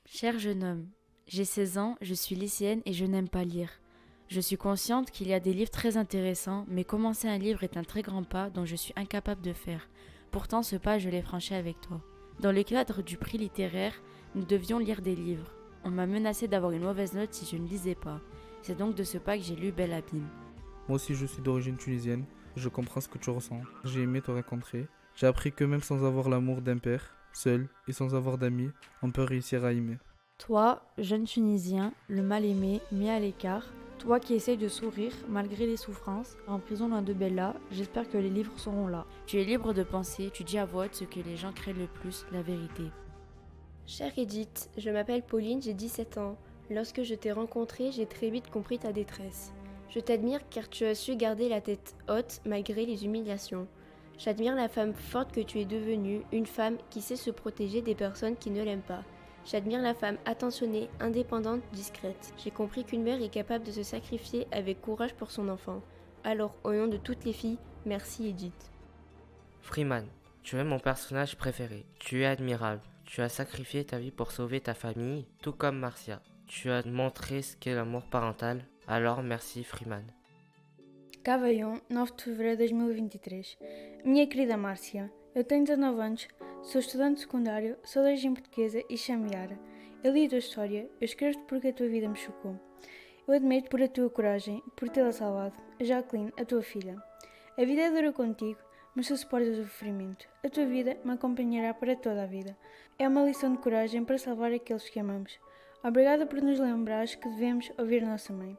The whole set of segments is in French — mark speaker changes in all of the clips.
Speaker 1: Cher jeune homme, j'ai 16 ans, je suis lycéenne et je n'aime pas lire. Je suis consciente qu'il y a des livres très intéressants, mais commencer un livre est un très grand pas dont je suis incapable de faire. Pourtant, ce pas, je l'ai franchi avec toi. Dans le cadre du prix littéraire, nous devions lire des livres. On m'a menacé d'avoir une mauvaise note si je ne lisais pas. C'est donc de ce pas que j'ai lu Belle Abîme.
Speaker 2: Moi aussi je suis d'origine tunisienne, je comprends ce que tu ressens. J'ai aimé te rencontrer. J'ai appris que même sans avoir l'amour d'un père, seul et sans avoir d'amis, on peut réussir à aimer.
Speaker 3: Toi, jeune Tunisien, le mal-aimé, mis à l'écart, toi qui essayes de sourire malgré les souffrances, en prison loin de Bella, j'espère que les livres seront là.
Speaker 1: Tu es libre de penser, tu dis à voix haute ce que les gens craignent le plus, la vérité.
Speaker 4: Chère Edith, je m'appelle Pauline, j'ai 17 ans. Lorsque je t'ai rencontrée, j'ai très vite compris ta détresse. Je t'admire car tu as su garder la tête haute malgré les humiliations. J'admire la femme forte que tu es devenue, une femme qui sait se protéger des personnes qui ne l'aiment pas. J'admire la femme attentionnée, indépendante, discrète. J'ai compris qu'une mère est capable de se sacrifier avec courage pour son enfant. Alors, au nom de toutes les filles, merci Edith.
Speaker 5: Freeman, tu es mon personnage préféré. Tu es admirable. Tu as sacrifié ta vie pour sauver ta famille, tout comme Marcia. Tu as montré ce qu'est l'amour parental. Alors merci Freeman.
Speaker 6: Cavaion, 9 de fevereiro de 2023. Minha querida Márcia, eu tenho 19 anos, sou estudante secundário, sou de origem portuguesa e chamo Yara. Eu li a tua história, eu escrevo-te porque a tua vida me chocou. Eu admiro-te por a tua coragem, por tê-la salvado, a Jacqueline, a tua filha. A vida é dura contigo, mas tu suportas o sofrimento. A tua vida me acompanhará para toda a vida. É uma lição de coragem para salvar aqueles que amamos. Obrigada por nos lembrares que devemos ouvir nossa mãe.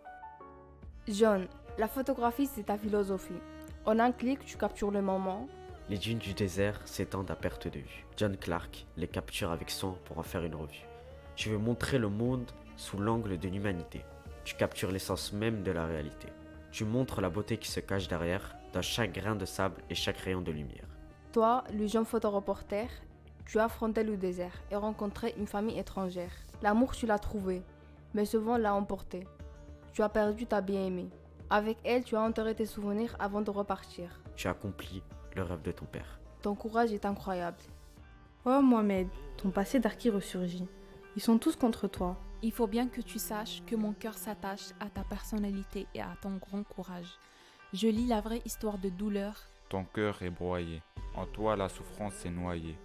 Speaker 7: John, la photographie c'est ta philosophie. En un clic, tu captures le moment.
Speaker 8: Les dunes du désert s'étendent à perte de vue. John Clark les capture avec soin pour en faire une revue. Tu veux montrer le monde sous l'angle de l'humanité. Tu captures l'essence même de la réalité. Tu montres la beauté qui se cache derrière, dans chaque grain de sable et chaque rayon de lumière.
Speaker 7: Toi, le jeune photoreporter, tu as affronté le désert et rencontré une famille étrangère. L'amour, tu l'as trouvé, mais ce vent l'a emporté. Tu as perdu ta bien-aimée. Avec elle, tu as enterré tes souvenirs avant de repartir.
Speaker 8: Tu as accompli le rêve de ton père.
Speaker 7: Ton courage est incroyable.
Speaker 6: Oh Mohamed, ton passé d'Arki ressurgit. Ils sont tous contre toi.
Speaker 9: Il faut bien que tu saches que mon cœur s'attache à ta personnalité et à ton grand courage. Je lis la vraie histoire de douleur.
Speaker 10: Ton cœur est broyé. En toi, la souffrance s'est noyée.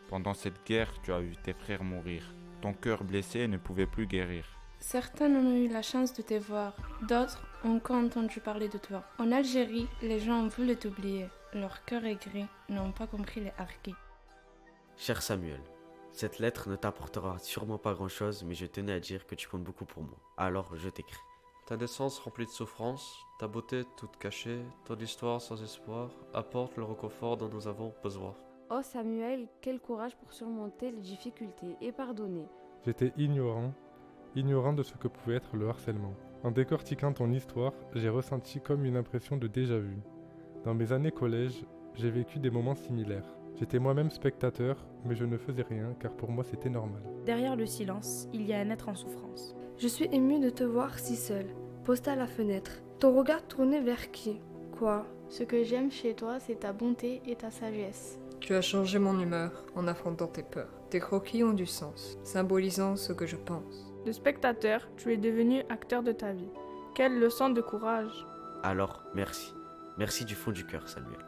Speaker 10: Pendant cette guerre, tu as vu tes frères mourir. Ton cœur blessé ne pouvait plus guérir.
Speaker 6: Certains ont eu la chance de te voir, d'autres ont encore entendu parler de toi. En Algérie, les gens ont voulu t'oublier. Leur cœur aigri n'ont pas compris les harkis.
Speaker 8: Cher Samuel, cette lettre ne t'apportera sûrement pas grand-chose, mais je tenais à dire que tu comptes beaucoup pour moi. Alors je t'écris.
Speaker 11: Ta naissance remplie de souffrances, ta beauté toute cachée, ton histoire sans espoir, apporte le réconfort dont nous avons besoin.
Speaker 4: Oh Samuel, quel courage pour surmonter les difficultés et pardonner.
Speaker 12: J'étais ignorant de ce que pouvait être le harcèlement. En décortiquant ton histoire, j'ai ressenti comme une impression de déjà-vu. Dans mes années collège, j'ai vécu des moments similaires. J'étais moi-même spectateur, mais je ne faisais rien car pour moi c'était normal.
Speaker 3: Derrière le silence, il y a un être en souffrance.
Speaker 13: Je suis émue de te voir si seule, postée à la fenêtre. Ton regard tourné vers qui? Quoi?
Speaker 14: Ce que j'aime chez toi, c'est ta bonté et ta sagesse.
Speaker 15: Tu as changé mon humeur en affrontant tes peurs. Tes croquis ont du sens, symbolisant ce que je pense.
Speaker 16: De spectateur, tu es devenu acteur de ta vie. Quelle leçon de courage!
Speaker 8: Alors, merci. Merci du fond du cœur, Samuel.